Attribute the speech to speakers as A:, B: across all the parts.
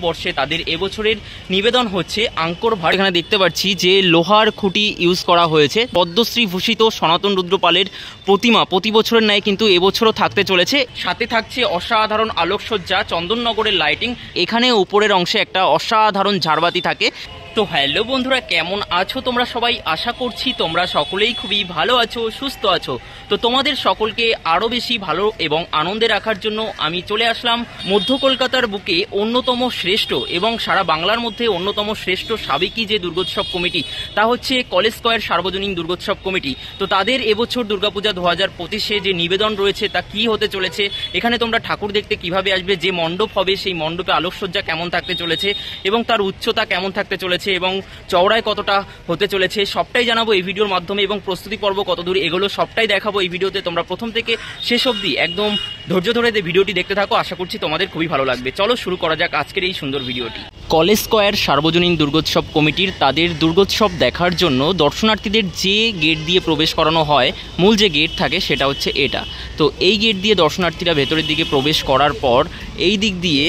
A: বর্ষে তাদের এবছরের নিবেদন হচ্ছে আঙ্কর ভাট। এখানে দেখতে পাচ্ছি যে লোহার খুঁটি ইউজ করা হয়েছে। পদ্মশ্রী ভূষিত সনাতন রুদ্রপালের প্রতিমা প্রতি বছরের ন্যায় কিন্তু এবছরও থাকতে চলেছে। সাথে থাকছে অসাধারণ আলোকসজ্জা, চন্দননগরের লাইটিং। এখানে উপরের অংশে একটা অসাধারণ ঝাড়বাতি থাকে। তো হ্যালো বন্ধুরা, কেমন আছো তোমরা সবাই? আশা করছি তোমরা সকলেই খুবই ভালো আছো, সুস্থ আছো। তো তোমাদের সকলকে আরও বেশি ভালো এবং আনন্দে রাখার জন্য আমি চলে আসলাম মধ্য কলকাতার বুকে অন্যতম শ্রেষ্ঠ এবং সারা বাংলার মধ্যে অন্যতম শ্রেষ্ঠ সাবেকি যে দুর্গোৎসব কমিটি, তা হচ্ছে কলেজ স্কয়ার সার্বজনীন দুর্গোৎসব কমিটি। তো তাদের এবছর দুর্গাপূজা 2025-এ যে নিবেদন রয়েছে তা কি হতে চলেছে, এখানে তোমরা ঠাকুর দেখতে কিভাবে আসবে, যে মণ্ডপ হবে সেই মণ্ডপে আলোকসজ্জা কেমন থাকতে চলেছে এবং তার উচ্চতা কেমন থাকতে চলেছে এবং চওড়ায় কতটা হতে চলেছে, সবটাই জানাবো এই ভিডিওর মাধ্যমে। এবং প্রস্তুতি পর্ব কতদূর এগুলো সবটাই দেখাবো এই ভিডিওতে। তোমরা প্রথম থেকে শেষ অবধি একদম ধৈর্য ধরে ভিডিওটি দেখতে থাকো, আশা করছি তোমাদের খুবই ভালো লাগবে। চলো শুরু করা যাক আজকের এই সুন্দর ভিডিওটি। কলেজ স্কয়ার সার্বজনীন দুর্গোৎসব কমিটির তাদের দুর্গোৎসব দেখার জন্য দর্শনার্থীদের যে গেট দিয়ে প্রবেশ করানো হয়, মূল যে গেট থাকে সেটা হচ্ছে এটা। তো এই গেট দিয়ে দর্শনার্থীরা ভেতরের দিকে প্রবেশ করার পর এই দিক দিয়ে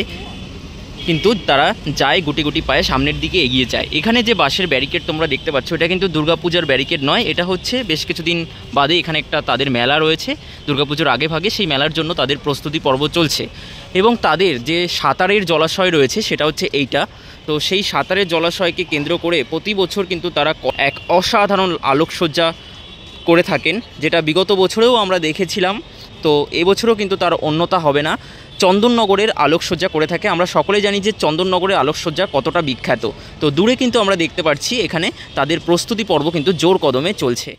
A: কিন্তু তারা যায় গুটি গুটি পায়ে সামনের দিকে এগিয়ে যায়। এখানে যে বাঁশের ব্যারিকেড তোমরা দেখতে পাচ্ছ, এটা কিন্তু দুর্গাপূজার ব্যারিকেড নয়, এটা হচ্ছে বেশ কিছুদিন বাদে এখানে একটা তাদের মেলা রয়েছে দুর্গাপুজোর আগে ভাগে, সেই মেলার জন্য তাদের প্রস্তুতি পর্ব চলছে। এবং তাদের যে সাঁতারের জলাশয় রয়েছে সেটা হচ্ছে এইটা। তো সেই সাঁতারের জলাশয়কে কেন্দ্র করে প্রতি বছর কিন্তু তারা এক অসাধারণ আলোকসজ্জা করে থাকেন, যেটা বিগত বছরেও আমরা দেখেছিলাম। তো এবছরও কিন্তু তার অন্যতা হবে না, চন্দননগরের আলোকসজ্জা করে থাকে। আমরা সকলে জানি যে চন্দননগরের আলোকসজ্জা কতটা বিখ্যাত। তো দূরে কিন্তু আমরা দেখতে পাচ্ছি এখানে তাদের প্রস্তুতি পর্ব কিন্তু জোর কদমে চলছে।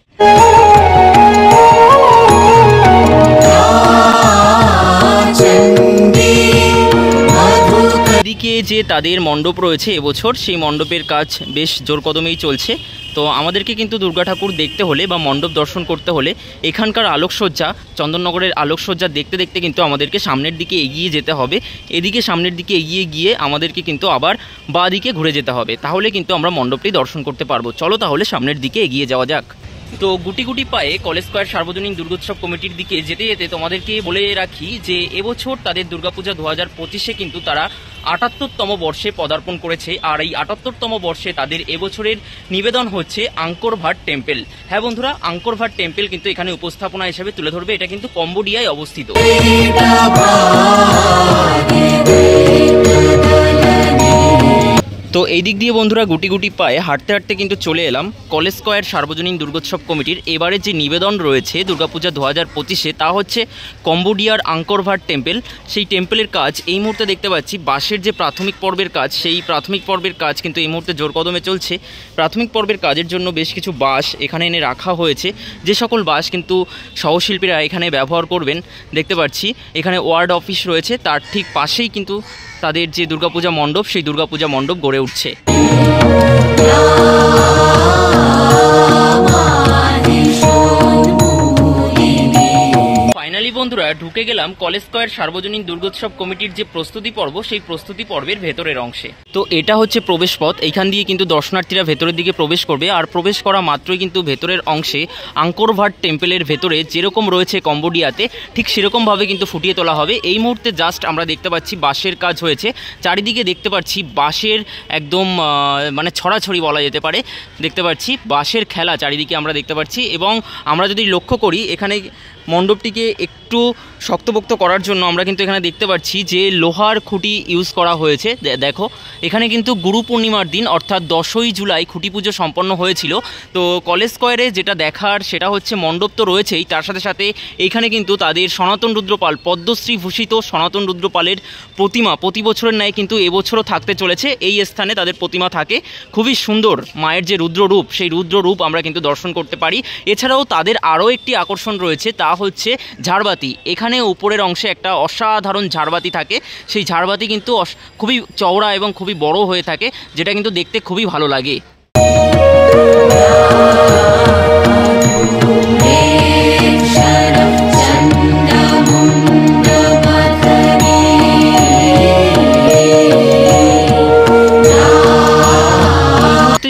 A: এদিকে যে তাদের মণ্ডপ রয়েছে এবছর, সেই মণ্ডপের কাজ বেশ জোর কদমেই চলছে। তো আমাদেরকে কিন্তু দুর্গা ঠাকুর দেখতে হলে বা মণ্ডপ দর্শন করতে হলে এখানকার আলোকসজ্জা, চন্দননগরের আলোকসজ্জা দেখতে দেখতে কিন্তু আমাদেরকে সামনের দিকে এগিয়ে যেতে হবে। এদিকে সামনের দিকে এগিয়ে গিয়ে আমাদেরকে কিন্তু আবার বাঁ দিকে ঘুরে যেতে হবে, তাহলে কিন্তু আমরা মণ্ডপটি দর্শন করতে পারবো। চলো তাহলে সামনের দিকে এগিয়ে যাওয়া যাক। তো গুটি গুটি পায়ে কলেজ স্কয়ার সার্বজনীন দুর্গোৎসব কমিটির দিকে যেতে যেতে তোমাদেরকে বলে রাখি যে এবছর তাদের দুর্গাপূজা 2025-এ কিন্তু তারা 78তম বর্ষে পদার্পণ করেছে। আর এই 78তম বর্ষে তাদের এবছরের নিবেদন হচ্ছে আঙ্কর ভাট টেম্পল। হ্যাঁ বন্ধুরা, আঙ্কর ভাট টেম্পল কিন্তু এখানে উপস্থাপনা হিসেবে তুলে ধরবে। এটা কিন্তু কম্বোডিয়ায় অবস্থিত। তো এই দিক দিয়ে বন্ধুরা গুটি গুটি পায়ে হাঁটতে হাঁটতে কিন্তু চলে এলাম কলেজ স্কয়ার সার্বজনীন দুর্গোৎসব কমিটির এবারে যে নিবেদন রয়েছে দুর্গাপূজা 2025-এ, তা হচ্ছে কম্বোডিয়ার আঙ্কর ভাট টেম্পল। সেই টেম্পলের কাজ এই মুহূর্তে দেখতে পাচ্ছি। বাঁশের যে প্রাথমিক পর্বের কাজ, সেই প্রাথমিক পর্বের কাজ কিন্তু এই মুহূর্তে জোর কদমে চলছে। প্রাথমিক পর্বের কাজের জন্য বেশ কিছু বাঁশ এখানে এনে রাখা হয়েছে, যে সকল বাঁশ কিন্তু সহশিল্পীরা এখানে ব্যবহার করবেন। দেখতে পাচ্ছি এখানে ওয়ার্ড অফিস রয়েছে, তার ঠিক পাশেই কিন্তু তাদের যে দুর্গাপূজা মণ্ডপ, সেই দুর্গাপূজা মণ্ডপ গড়ে উঠছে। ফাইনালি বন্ধুরা ঢুকে গেলাম কলেজ স্কয়ার সার্বজনীন দুর্গোৎসব কমিটির যে প্রস্তুতি পর্ব, সেই প্রস্তুতি পর্বের ভেতরের অংশে। তো এটা হচ্ছে প্রবেশ পথ, এইখান দিয়ে কিন্তু দর্শনার্থীরা ভেতরের দিকে প্রবেশ করবে। আর প্রবেশ করা মাত্রই কিন্তু ভেতরের অংশে আঙ্কর ভাট টেম্পলের ভেতরে যেরকম রয়েছে কম্বোডিয়াতে, ঠিক সেরকমভাবে কিন্তু ফুটিয়ে তোলা হবে। এই মুহূর্তে জাস্ট আমরা দেখতে পাচ্ছি বাঁশের কাজ হয়েছে, চারিদিকে দেখতে পাচ্ছি বাঁশের একদম মানে ছড়াছড়ি বলা যেতে পারে। দেখতে পাচ্ছি বাঁশের খেলা চারিদিকে আমরা দেখতে পাচ্ছি। এবং আমরা যদি লক্ষ্য করি এখানে মণ্ডপটিকে একটু শক্তপোক্ত করার জন্য আমরা কিন্তু এখানে দেখতে পাচ্ছি যে লোহার খুঁটি ইউজ করা হয়েছে। দেখো এখানে কিন্তু গুরু পূর্ণিমার দিন অর্থাৎ 10ই জুলাই খুঁটি পুজো সম্পন্ন হয়েছিল। তো কলেজ স্কয়ারে যেটা দেখার সেটা হচ্ছে মণ্ডপ তো রয়েছেই, তার সাথে সাথে এইখানে কিন্তু তাদের সনাতন রুদ্রপাল, পদ্মশ্রী ভূষিত সনাতন রুদ্রপালের প্রতিমা প্রতি বছরের ন্যায় কিন্তু এবছরও থাকতে চলেছে। এই স্থানে তাদের প্রতিমা থাকে, খুবই সুন্দর। মায়ের যে রুদ্ররূপ, সেই রুদ্ররূপ আমরা কিন্তু দর্শন করতে পারি। এছাড়াও তাদের আরও একটি আকর্ষণ রয়েছে, তা হচ্ছে ঝাড়বাতি। এখানে উপরের অংশে একটা অসাধারণ ঝাড়বাতি থাকে। সেই ঝাড়বাতি কিন্তু খুবই চওড়া এবং খুবই বড় হয়ে থাকে, যেটা কিন্তু দেখতে খুবই ভালো লাগে।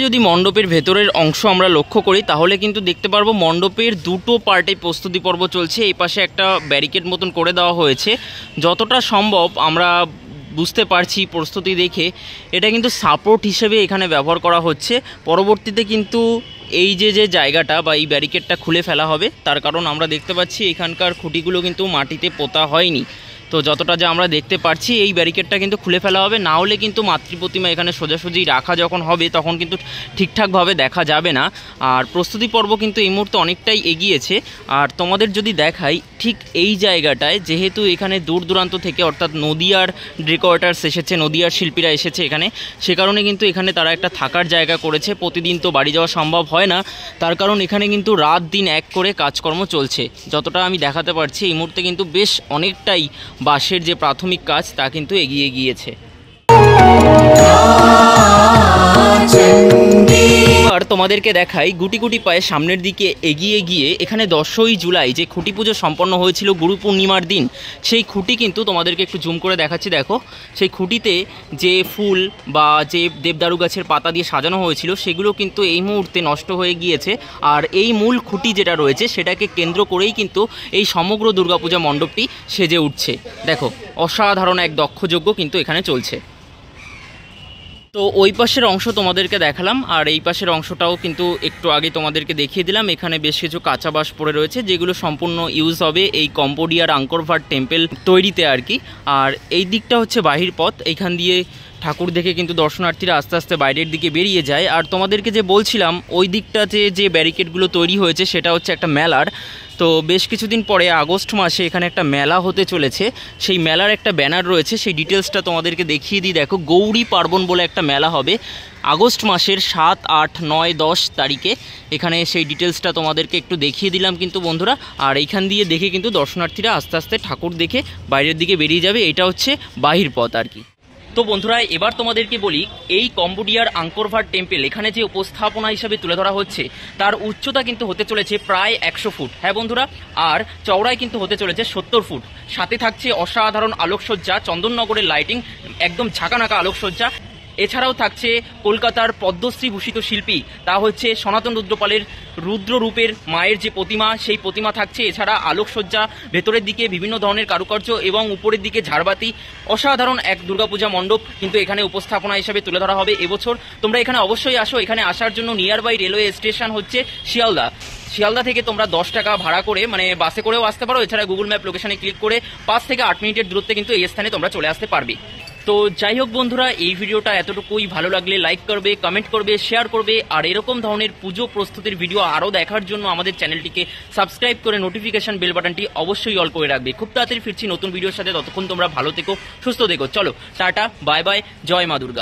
A: যদি মণ্ডপের ভেতরের অংশ আমরা লক্ষ্য করি তাহলে কিন্তু দেখতে পারবো মণ্ডপের দুটো পার্টে প্রস্তুতি পর্ব চলছে। এই পাশে একটা ব্যারিকেড মতন করে দেওয়া হয়েছে। যতটা সম্ভব আমরা বুঝতে পারছি প্রস্তুতি দেখে এটা কিন্তু সাপোর্ট হিসেবে এখানে ব্যবহার করা হচ্ছে। পরবর্তীতে কিন্তু এই যে জায়গাটা বা এই ব্যারিকেডটা খুলে ফেলা হবে, তার কারণ আমরা দেখতে পাচ্ছি এখানকার খুঁটিগুলো কিন্তু মাটিতে পোতা হয়নি। তো যতটা যা আমরা দেখতে পাচ্ছি এই ব্যারিকেডটা কিন্তু খুলে ফেলা হবে, না হলে কিন্তু মাতৃপ্রতিমা এখানে সোজাসুজি রাখা যখন হবে তখন কিন্তু ঠিকঠাকভাবে দেখা যাবে না। আর প্রস্তুতি পর্ব কিন্তু এই মুহূর্তে অনেকটাই এগিয়েছে। আর তোমাদের যদি দেখাই ঠিক এই জায়গাটায়, যেহেতু এখানে দূর দূরান্ত থেকে অর্থাৎ নদিয়ার ডেকোরেটার্স এসেছে, নদিয়ার শিল্পীরা এসেছে এখানে, সে কারণে কিন্তু এখানে তারা একটা থাকার জায়গা করেছে। প্রতিদিন তো বাড়ি যাওয়া সম্ভব হয় না, তার কারণ এখানে কিন্তু রাত দিন এক করে কাজকর্ম চলছে। যতটা আমি দেখাতে পারছি এই মুহূর্তে কিন্তু বেশ অনেকটাই বাঁশের যে প্রাথমিক কাজ তা কিন্তু এগিয়ে গিয়েছে। আর তোমাদেরকে দেখাই গুটি গুটি পায়ে সামনের দিকে এগিয়ে গিয়ে এখানে 10ই জুলাই যে খুঁটি পুজো সম্পন্ন হয়েছিল গুরু পূর্ণিমার দিন, সেই খুঁটি কিন্তু তোমাদেরকে একটু জুম করে দেখাচ্ছি। দেখো সেই খুঁটিতে যে ফুল বা যে দেবদারু গাছের পাতা দিয়ে সাজানো হয়েছিল সেগুলো কিন্তু এই মুহূর্তে নষ্ট হয়ে গিয়েছে। আর এই মূল খুঁটি যেটা রয়েছে সেটাকে কেন্দ্র করেই কিন্তু এই সমগ্র দুর্গাপূজা মণ্ডপটি সেজে উঠছে। দেখো অসাধারণ এক দক্ষযজ্ঞ কিন্তু এখানে চলছে। তো ওই পাশের অংশ তোমাদেরকে দেখালাম, আর এই পাশের অংশটাও কিন্তু একটু আগে তোমাদেরকে দেখিয়ে দিলাম। এখানে বেশ কিছু কাঁচা বাঁশ পড়ে রয়েছে যেগুলো সম্পূর্ণ ইউজ হবে এই কম্বোডিয়ার আঙ্কর ভাট টেম্পল তৈরিতে আর কি। আর এই দিকটা হচ্ছে বাহির পথ, এইখান দিয়ে ঠাকুর দেখে কিন্তু দর্শনার্থীরা আস্তে আস্তে বাইরের দিকে বেরিয়ে যায়। আর তোমাদেরকে যে বলছিলাম ওই দিকটাতে যে ব্যারিকেডগুলো তৈরি হয়েছে সেটা হচ্ছে একটা মেলার। তো বেশ কিছুদিন পরে আগস্ট মাসে এখানে একটা মেলা হতে চলেছে, সেই মেলার একটা ব্যানার রয়েছে, সেই ডিটেলসটা তোমাদেরকে দেখিয়ে দিই। দেখো গৌরী পার্বণ বলে একটা মেলা হবে আগস্ট মাসের 7, 8, 9, 10 তারিখে। এখানে সেই ডিটেলসটা তোমাদেরকে একটু দেখিয়ে দিলাম কিন্তু বন্ধুরা। আর এইখান দিয়ে দেখে কিন্তু দর্শনার্থীরা আস্তে আস্তে ঠাকুর দেখে বাইরের দিকে বেরিয়ে যাবে। এটা হচ্ছে বাহির পথ আর কি। তো বন্ধুরা এবার তোমাদেরকে বলি, এই কম্বোডিয়ার আঙ্কর ভাট টেম্পল এখানে যে উপস্থাপনা হিসাবে তুলে ধরা হচ্ছে তার উচ্চতা কিন্তু হতে চলেছে প্রায় 100 ফুট। হ্যাঁ বন্ধুরা, আর চওড়ায় কিন্তু হতে চলেছে 70 ফুট। সাথে থাকছে অসাধারণ আলোকসজ্জা, চন্দননগরের লাইটিং, একদম ঝাঁকানাকা আলোকসজ্জা। এছাড়াও থাকছে কলকাতার পদ্মশ্রী ভূষিত শিল্পী, তা হচ্ছে সনাতন রুদ্রপালের রুদ্ররূপের মায়ের যে প্রতিমা, সেই প্রতিমা থাকছে। এছাড়া আলোকসজ্জা, ভেতরের দিকে বিভিন্ন ধরনের কারুকার্য এবং উপরের দিকে ঝাড়বাতি, অসাধারণ এক দুর্গাপূজা মণ্ডপ কিন্তু এখানে উপস্থাপনা হিসাবে তুলে ধরা হবে এবছর। তোমরা এখানে অবশ্যই আসো। এখানে আসার জন্য নিয়ার বাই রেলওয়ে স্টেশন হচ্ছে শিয়ালদা থেকে তোমরা 10 টাকা ভাড়া করে মানে বাসে করেও আসতে পারো। এছাড়া গুগল ম্যাপ লোকেশনে ক্লিক করে 5 থেকে 8 মিনিটের দূরত্বে কিন্তু এই স্থানে তোমরা চলে আসতে পারবে। তো যাই হোক বন্ধুরা, এই ভিডিওটা এতটুকুই। ভালো লাগলে লাইক করবে, কমেন্ট করবে, শেয়ার করবে। আর এরকম ধরনের পুজো প্রস্তুতির ভিডিও আরও দেখার জন্য আমাদের চ্যানেলটিকে সাবস্ক্রাইব করে নোটিফিকেশন বেল বাটনটি অবশ্যই অল করে রাখবে। খুব তাড়াতাড়ি ফিরছি নতুন ভিডিওর সাথে, ততক্ষণ তোমরা ভালো থেকো, সুস্থ থেকো। চলো টাটা, বাই বাই, জয় মা দুর্গা।